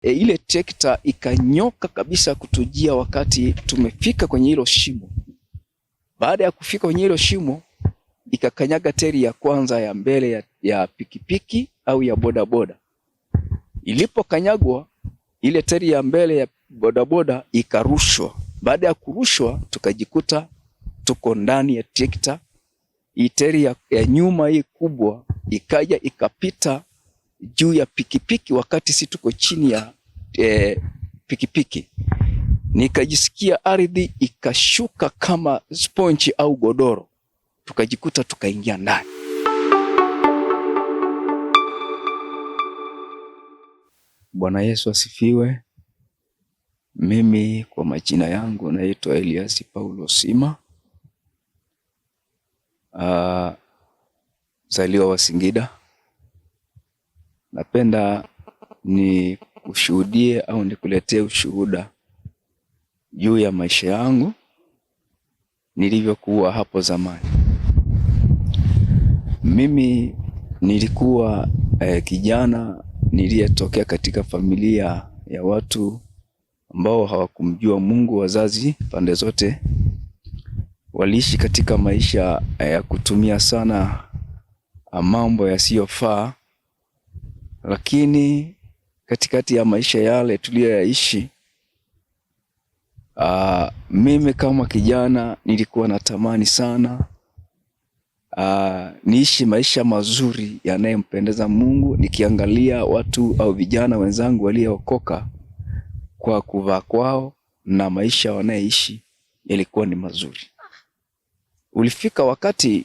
Ile trekta ikanyoka kabisa kutujia wakati tumefika kwenye hilo shimo. Baada ya kufika kwenye hilo shimo, ikakanyaga teri ya kwanza ya mbele ya pikipiki au ya bodaboda. Ilipokanyagwa ile teri ya mbele ya bodaboda ikarushwa. Baada ya kurushwa, tukajikuta tuko ndani ya trekta. Hii teri ya nyuma hii kubwa ikaja ikapita juu ya pikipiki wakati si tuko chini ya pikipiki. Nikajisikia ardhi ikashuka kama sponge au godoro. Tukajikuta tukaingia ndani. Bwana Yesu asifiwe. Mimi kwa majina yangu naitwa Elias Paulo Sima. Mzaliwa wa Singida. Napenda ni kushuhudie au nikuletee ushuhuda juu ya maisha yangu nilivyokuwa hapo zamani. Mimi nilikuwa kijana niliyetokea katika familia ya watu ambao hawakumjua Mungu. Wazazi pande zote waliishi katika maisha ya kutumia sana mambo yasiyofaa, lakini katikati ya maisha yale tuliyoyaishi, mimi kama kijana nilikuwa natamani sana niishi maisha mazuri yanayempendeza Mungu, nikiangalia watu au vijana wenzangu waliookoka kwa kuvaa kwao na maisha wanayeishi yalikuwa ni mazuri. Ulifika wakati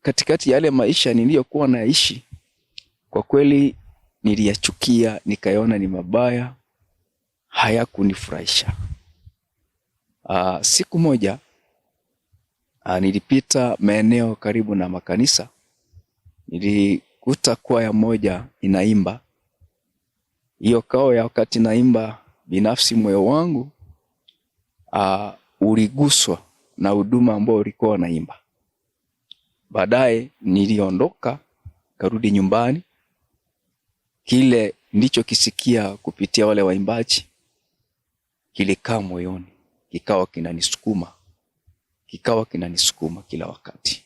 katikati ya yale maisha niliyokuwa naishi, kwa kweli niliyachukia, nikayaona ni mabaya, hayakunifurahisha. Siku moja nilipita maeneo karibu na makanisa. Nilikuta kwaya moja inaimba. Hiyo kwaya wakati naimba, binafsi moyo wangu uliguswa na huduma ambao ulikuwa wanaimba. Baadaye niliondoka karudi nyumbani. Kile ndicho kisikia kupitia wale waimbaji kilikaa moyoni, kikawa kinanisukuma kila wakati.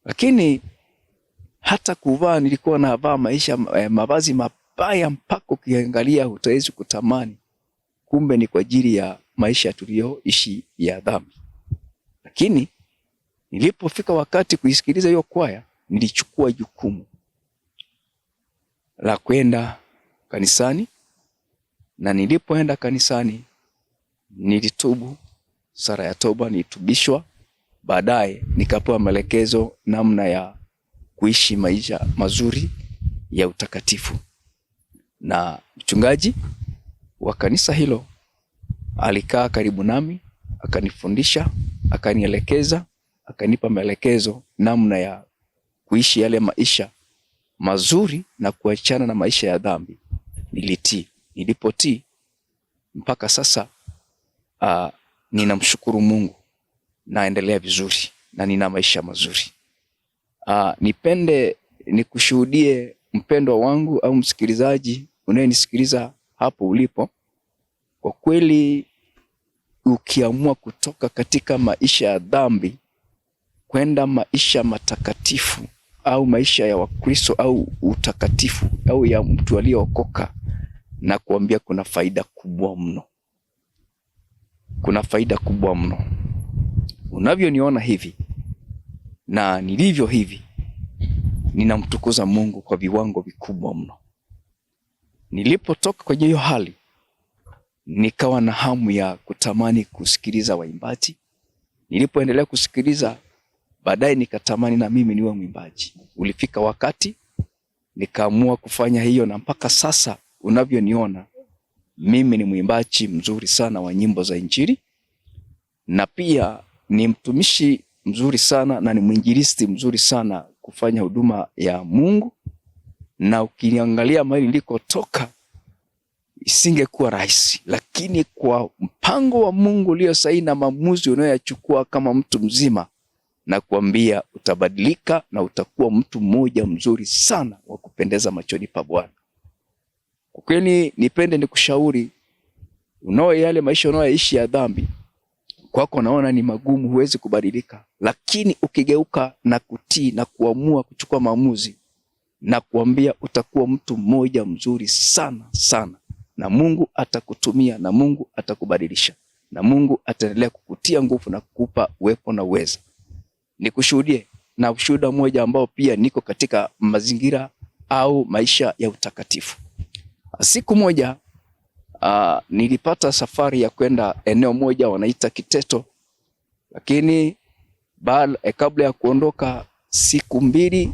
Lakini hata kuvaa, nilikuwa navaa mavazi mabaya mpaka ukiangalia hutawezi kutamani, kumbe ni kwa ajili ya maisha tuliyoishi ya dhambi. Lakini nilipofika wakati kuisikiliza hiyo kwaya, nilichukua jukumu la kwenda kanisani, na nilipoenda kanisani nilitubu, sala ya toba, nilitubishwa. Baadaye nikapewa maelekezo namna ya kuishi maisha mazuri ya utakatifu, na mchungaji wa kanisa hilo alikaa karibu nami, akanifundisha, akanielekeza, akanipa maelekezo namna ya kuishi yale maisha mazuri na kuachana na maisha ya dhambi. Nilitii. Nilipotii, mpaka sasa ninamshukuru Mungu, naendelea vizuri na nina maisha mazuri. Nipende nikushuhudie mpendwa wangu au msikilizaji unayenisikiliza hapo ulipo. Kwa kweli, ukiamua kutoka katika maisha ya dhambi kwenda maisha matakatifu au maisha ya Wakristo au utakatifu au ya mtu aliyeokoka, na kuambia kuna faida kubwa mno. Kuna faida kubwa mno. Unavyoniona hivi na nilivyo hivi, ninamtukuza Mungu kwa viwango vikubwa mno. Nilipotoka kwenye hiyo hali, nikawa na hamu ya kutamani kusikiliza waimbaji. Nilipoendelea kusikiliza, baadaye nikatamani na mimi niwe mwimbaji. Ulifika wakati nikaamua kufanya hiyo, na mpaka sasa unavyoniona mimi ni mwimbaji mzuri sana wa nyimbo za Injili, na pia ni mtumishi mzuri sana na ni mwinjilisti mzuri sana kufanya huduma ya Mungu. Na ukiniangalia mahali nilikotoka, isingekuwa rahisi, lakini kwa mpango wa Mungu ulio sahihi na maamuzi unayoyachukua kama mtu mzima, na kuambia utabadilika na utakuwa mtu mmoja mzuri sana wa kupendeza machoni pa Bwana. Kwa kweli nipende nikushauri, yale maisha unayoishi ya dhambi kwako naona ni magumu, huwezi kubadilika, lakini ukigeuka na kutii na kuamua kuchukua maamuzi, na kuambia utakuwa mtu mmoja mzuri sana sana, na Mungu atakutumia, na Mungu atakubadilisha, na Mungu ataendelea kukutia nguvu na kukupa uwepo na uweza. Nikushuhudie na ushuhuda mmoja ambao pia niko katika mazingira au maisha ya utakatifu. Siku moja nilipata safari ya kwenda eneo moja wanaita Kiteto, lakini kabla ya kuondoka siku mbili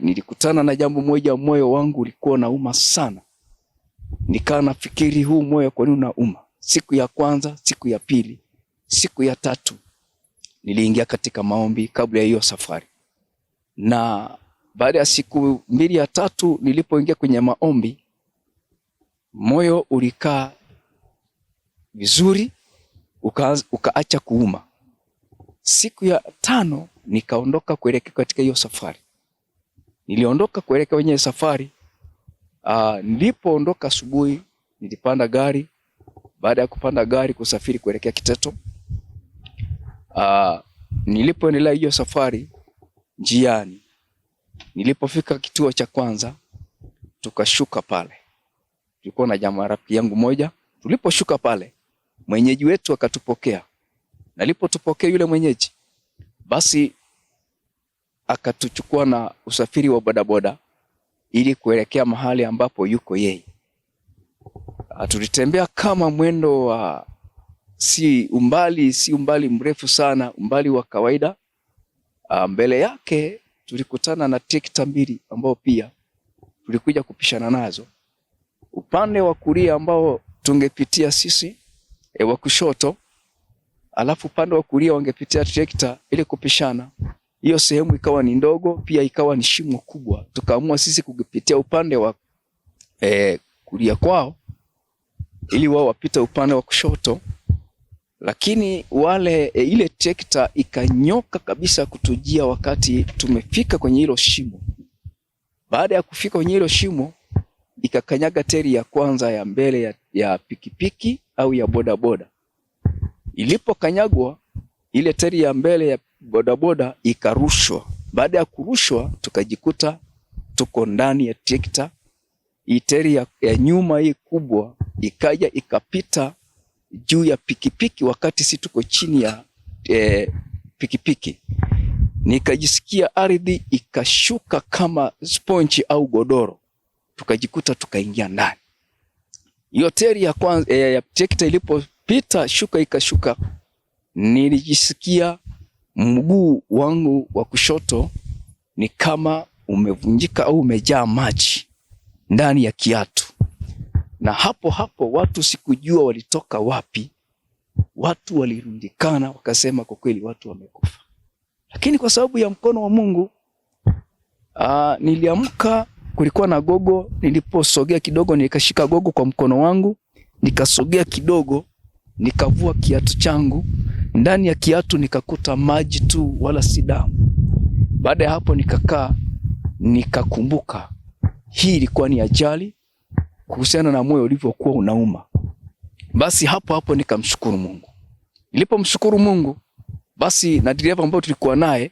nilikutana na jambo moja, moyo wangu ulikuwa unauma sana. Nikaa nafikiri huu moyo kwa nini unauma? Siku ya kwanza, siku ya pili, siku ya tatu niliingia katika maombi kabla ya hiyo safari. Na baada ya siku mbili ya tatu nilipoingia kwenye maombi, moyo ulikaa vizuri, ukaacha kuuma. Siku ya tano nikaondoka kuelekea katika hiyo safari. Niliondoka kuelekea kwenye safari. Nilipoondoka asubuhi nilipanda gari. Baada ya kupanda gari kusafiri kuelekea Kiteto, nilipoendelea hiyo safari, njiani nilipofika kituo cha kwanza, tukashuka pale. Tulikuwa na jamaa rafiki yangu moja. Tuliposhuka pale, mwenyeji wetu akatupokea. Alipotupokea yule mwenyeji, basi akatuchukua na usafiri wa bodaboda ili kuelekea mahali ambapo yuko yeye. Tulitembea kama mwendo wa si umbali mrefu sana, umbali wa kawaida. Mbele yake tulikutana na trekta mbili ambao pia tulikuja kupishana nazo. Upande wa kulia ambao tungepitia sisi wa kushoto, alafu upande wa kulia wangepitia trekta ili kupishana. Hiyo sehemu ikawa ni ndogo, pia ikawa ni shimo kubwa. Tukaamua sisi kupitia upande wa kulia kwao ili wao wapite upande wa kushoto. Lakini ile trekta ikanyoka kabisa kutujia wakati tumefika kwenye hilo shimo. Baada ya kufika kwenye hilo shimo, ikakanyaga teri ya kwanza ya mbele ya pikipiki au ya bodaboda. Ilipokanyagwa ile teri ya mbele ya bodaboda ikarushwa. Baada ya kurushwa, tukajikuta tuko ndani ya trekta. Hii teri ya nyuma hii kubwa ikaja ikapita juu ya pikipiki wakati si tuko chini ya pikipiki. Nikajisikia ardhi ikashuka kama sponge au godoro. Tukajikuta tukaingia ndani. Hiyo teri ya kwanza ya trekta ilipopita ikashuka, nilijisikia mguu wangu wa kushoto ni kama umevunjika au umejaa maji ndani ya kiatu. Na hapo watu sikujua walitoka wapi. Watu walirundikana, wakasema kwa kweli watu wamekufa. Lakini kwa sababu ya mkono wa Mungu, niliamka. Kulikuwa na gogo. Niliposogea kidogo, nikashika gogo kwa mkono wangu, nikasogea kidogo, nikavua kiatu changu. Ndani ya kiatu nikakuta maji tu, wala si damu. Baada ya hapo nikakaa, nikakumbuka hii ilikuwa ni ajali kuhusiana na moyo ulivyokuwa unauma. Basi hapo nikamshukuru Mungu. Nilipomshukuru Mungu, basi na dereva ambao tulikuwa naye,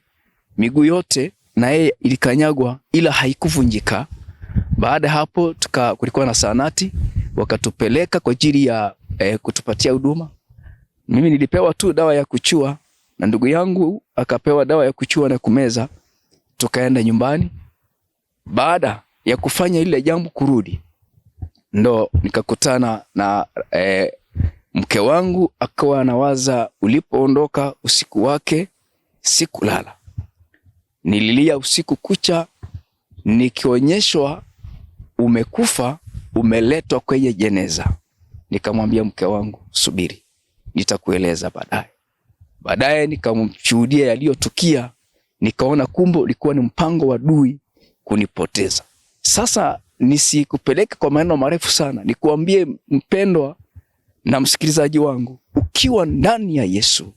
miguu yote na yeye ilikanyagwa ila haikuvunjika. Baada hapo kulikuwa na sanati, wakatupeleka kwa ajili ya kutupatia huduma. Mimi nilipewa tu dawa ya kuchua na ndugu yangu akapewa dawa ya kuchua na kumeza. Tukaenda nyumbani. Baada ya kufanya ile jambo kurudi, ndo nikakutana na mke wangu akawa anawaza, ulipoondoka usiku wake sikulala. Nililia usiku kucha nikionyeshwa umekufa, umeletwa kwenye jeneza. Nikamwambia mke wangu, subiri, nitakueleza baadaye. Baadaye nikamshuhudia yaliyotukia, nikaona kumbe ulikuwa ni mpango wa adui kunipoteza. Sasa nisikupeleke kwa maneno marefu sana, nikuambie mpendwa na msikilizaji wangu, ukiwa ndani ya Yesu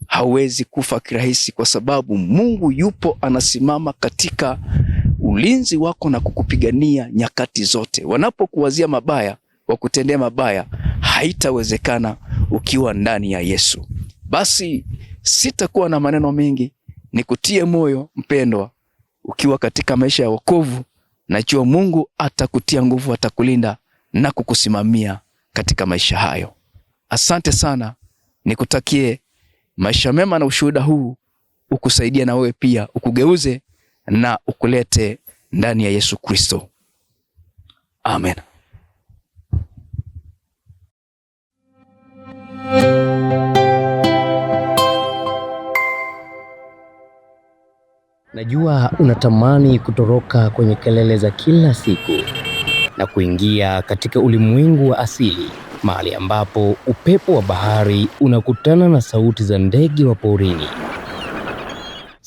hauwezi kufa kirahisi, kwa sababu Mungu yupo anasimama katika ulinzi wako na kukupigania nyakati zote. Wanapokuwazia mabaya, wakutendea mabaya, haitawezekana ukiwa ndani ya Yesu. Basi sitakuwa na maneno mengi, nikutie moyo mpendwa, ukiwa katika maisha ya wokovu, najua Mungu atakutia nguvu, atakulinda na kukusimamia katika maisha hayo. Asante sana, nikutakie maisha mema na ushuhuda huu ukusaidia na wewe pia ukugeuze na ukulete ndani ya Yesu Kristo. Amen. Najua unatamani kutoroka kwenye kelele za kila siku na kuingia katika ulimwengu wa asili, mahali ambapo upepo wa bahari unakutana na sauti za ndege wa porini.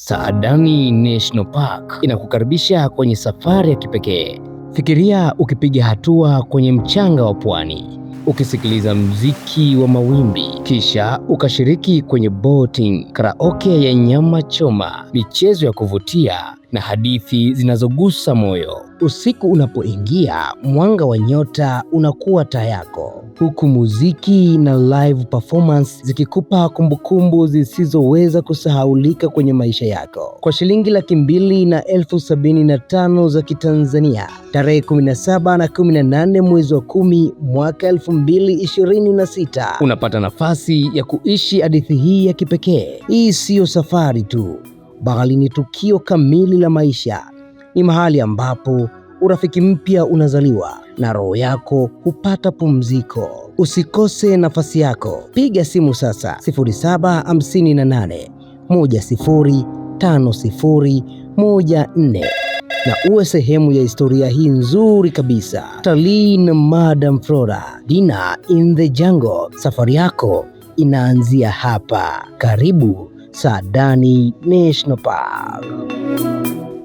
Saadani National Park inakukaribisha kwenye safari ya kipekee. Fikiria ukipiga hatua kwenye mchanga wa pwani, ukisikiliza mziki wa mawimbi, kisha ukashiriki kwenye boating, karaoke ya nyama choma, michezo ya kuvutia na hadithi zinazogusa moyo. Usiku unapoingia, mwanga wa nyota unakuwa taa yako, huku muziki na live performance zikikupa kumbukumbu zisizoweza kusahaulika kwenye maisha yako. Kwa shilingi 275,000 za Kitanzania, tarehe 17 na 18 mwezi wa 10 mwaka 2026, unapata nafasi ya kuishi hadithi hii ya kipekee. Hii siyo safari tu, bali ni tukio kamili la maisha. Ni mahali ambapo urafiki mpya unazaliwa na roho yako hupata pumziko. Usikose nafasi yako. Piga simu sasa 0758 105014 na uwe sehemu ya historia hii nzuri kabisa. Talii na Madam Flora, Dinner in the Jungle. Safari yako inaanzia hapa. Karibu Saadani National Park.